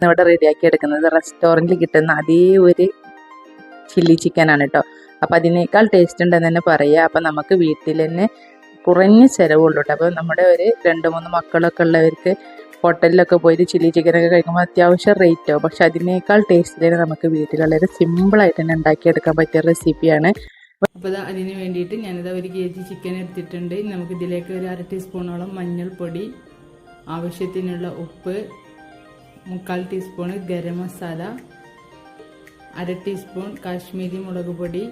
ഇവിടെ റെഡിയാക്കി എടുക്കുന്നത് റെസ്റ്റോറൻറ്റിൽ കിട്ടുന്ന അതേ ഒരു ചില്ലി ചിക്കനാണ് കേട്ടോ. അപ്പോൾ അതിനേക്കാൾ ടേസ്റ്റ് ഉണ്ടെന്ന് തന്നെ പറയുക. അപ്പോൾ നമുക്ക് വീട്ടിൽ തന്നെ കുറഞ്ഞ ചിലവുള്ളൂ കേട്ടോ. അപ്പോൾ നമ്മുടെ ഒരു 2-3 മക്കളൊക്കെ ഉള്ളവർക്ക് ഹോട്ടലിലൊക്കെ പോയിട്ട് ചില്ലി ചിക്കനൊക്കെ കഴിക്കുമ്പോൾ അത്യാവശ്യം റേറ്റ് ആവും. പക്ഷെ അതിനേക്കാൾ ടേസ്റ്റിൽ നമുക്ക് വീട്ടിലുള്ളൊരു സിമ്പിളായിട്ട് തന്നെ ഉണ്ടാക്കിയെടുക്കാൻ പറ്റിയ റെസിപ്പിയാണ്. അപ്പോൾ അതിന് വേണ്ടിയിട്ട് ഞാനിത് 1 kg ചിക്കൻ എടുത്തിട്ടുണ്ട്. നമുക്കിതിലേക്ക് ഒരു 1/2 ടീസ്പൂണോളം മഞ്ഞൾപ്പൊടി, ആവശ്യത്തിനുള്ള ഉപ്പ്, 3/4 ടീസ്പൂൺ ഗരം മസാല, 1/2 ടീസ്പൂൺ കാശ്മീരി മുളക് പൊടി,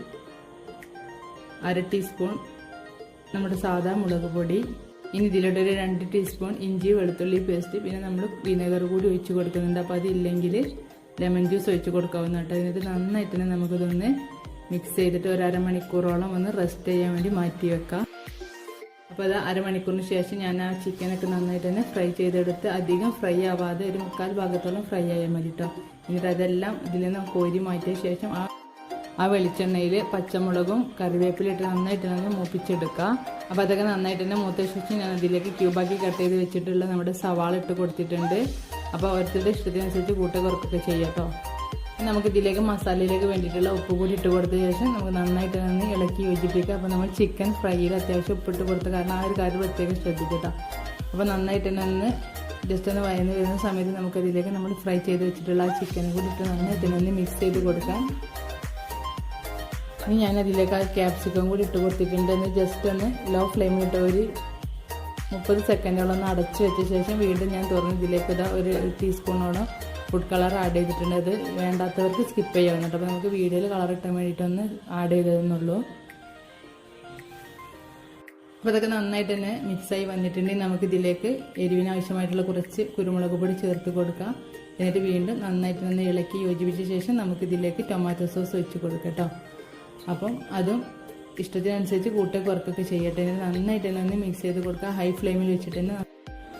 1/2 ടീസ്പൂൺ നമ്മുടെ സാധാ മുളക് പൊടി. ഇനി ഇതിലോട്ട് ഒരു 2 ടീസ്പൂൺ ഇഞ്ചി വെളുത്തുള്ളി പേസ്റ്റ്, പിന്നെ നമ്മൾ വിനെഗർ കൂടി ഒഴിച്ച് കൊടുക്കുന്നുണ്ട്. അപ്പോൾ അതില്ലെങ്കിൽ ലെമൺ ജ്യൂസ് ഒഴിച്ച് കൊടുക്കാവുന്ന കേട്ടോ. എന്നിട്ട് നന്നായിട്ട് തന്നെ നമുക്കിതൊന്ന് മിക്സ് ചെയ്തിട്ട് ഒരു അരമണിക്കൂറോളം ഒന്ന് റെസ്റ്റ് ചെയ്യാൻ വേണ്ടി മാറ്റി വെക്കാം. അപ്പോൾ അത് അരമണിക്കൂറിന് ശേഷം ഞാൻ ആ ചിക്കനൊക്കെ നന്നായിട്ട് തന്നെ ഫ്രൈ ചെയ്തെടുത്ത്, അധികം ഫ്രൈ ആവാതെ ഒരു 3/4 ഭാഗത്തോളം ഫ്രൈ ആയാൽ മതി കേട്ടോ. എന്നിട്ട് അതെല്ലാം ഇതിൽ നിന്ന് കോരി മാറ്റിയ ശേഷം ആ വെളിച്ചെണ്ണയിൽ പച്ചമുളകും കറിവേപ്പിലിട്ട് നന്നായിട്ട് തന്നെ മൂപ്പിച്ചെടുക്കുക. അപ്പോൾ അതൊക്കെ നന്നായിട്ട് തന്നെ മൂത്ത ശേഷം ഞാൻ അതിലേക്ക് ക്യൂബാക്കി കട്ട് ചെയ്ത് വെച്ചിട്ടുള്ള നമ്മുടെ സവാള ഇട്ട് കൊടുത്തിട്ടുണ്ട്. അപ്പോൾ ഓരോരുത്തരുടെ ഇഷ്ടത്തിനനുസരിച്ച് കുറക്കൊക്കെ ചെയ്യാം കേട്ടോ. നമുക്ക് ഇതിലേക്ക് മസാലയിലേക്ക് വേണ്ടിയിട്ടുള്ള ഉപ്പ് കൂടി ഇട്ട് കൊടുത്ത ശേഷം നമുക്ക് നന്നായിട്ട് തന്നെ ഇളക്കി യോജിപ്പിക്കുക. അപ്പോൾ നമ്മൾ ചിക്കൻ ഫ്രൈയിൽ അത്യാവശ്യം ഉപ്പിട്ട് കൊടുത്ത കാരണം ആ ഒരു കാര്യം പ്രത്യേകം ശ്രദ്ധിക്കട്ടോ. അപ്പോൾ നന്നായിട്ട് തന്നെ ഒന്ന് ജസ്റ്റ് ഒന്ന് വയന്ന് വരുന്ന സമയത്ത് നമുക്കതിലേക്ക് നമ്മൾ ഫ്രൈ ചെയ്ത് വെച്ചിട്ടുള്ള ആ ചിക്കനും കൂടി ഇട്ട് നന്നായിട്ട് തന്നെ മിക്സ് ചെയ്ത് കൊടുക്കാം. ഇനി ഞാൻ അതിലേക്ക് ആ ക്യാപ്സിക്കം കൂടി ഇട്ട് കൊടുത്തിട്ടുണ്ട്. എന്ന് ജസ്റ്റ് ഒന്ന് ലോ ഫ്ലെയിമിലിട്ട് ഒരു 30 സെക്കൻഡോളം ഒന്ന് അടച്ചു വെച്ച ശേഷം വീണ്ടും ഞാൻ തുറന്ന് ഇതിലേക്ക് ഇതാ 1 ടീസ്പൂണോളം ഫുഡ് കളർ ആഡ് ചെയ്തിട്ടുണ്ട്. അത് വേണ്ടാത്തവർക്ക് സ്കിപ്പ് ചെയ്യാവുന്നുണ്ട്. അപ്പോൾ നമുക്ക് വീഡിയോയിൽ കളർ ഇട്ടാൻ വേണ്ടിയിട്ടൊന്ന് ആഡ് ചെയ്തതെന്നുള്ളൂ. അപ്പോൾ അതൊക്കെ നന്നായിട്ട് തന്നെ മിക്സായി വന്നിട്ടുണ്ടെങ്കിൽ നമുക്കിതിലേക്ക് എരിവിന് ആവശ്യമായിട്ടുള്ള കുറച്ച് കുരുമുളക് പൊടി ചേർത്ത് കൊടുക്കാം. എന്നിട്ട് വീണ്ടും നന്നായിട്ട് തന്നെ ഇളക്കി യോജിപ്പിച്ച ശേഷം നമുക്കിതിലേക്ക് ടൊമാറ്റോ സോസ് ഒഴിച്ച് കൊടുക്കാം കേട്ടോ. അപ്പം അതും ഇഷ്ടത്തിനനുസരിച്ച് കുറക്കൊക്കെ ചെയ്യട്ടെ. നന്നായിട്ട് തന്നെ ഒന്ന് മിക്സ് ചെയ്ത് കൊടുക്കുക. ഹൈ ഫ്ലെയിമിൽ വെച്ചിട്ട് തന്നെ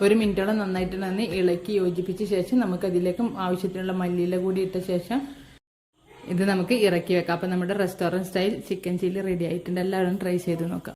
1 മിനിറ്റോളം നന്നായിട്ട് തന്നെ ഇളക്കി യോജിപ്പിച്ച ശേഷം നമുക്കതിലേക്ക് ആവശ്യത്തിനുള്ള മല്ലിയില കൂടി ഇട്ട ശേഷം ഇത് നമുക്ക് ഇറക്കി വെക്കാം. അപ്പം നമ്മുടെ restaurant style chicken chilli ready ആയിട്ടുണ്ട്. എല്ലാവരും ട്രൈ ചെയ്ത് നോക്കാം.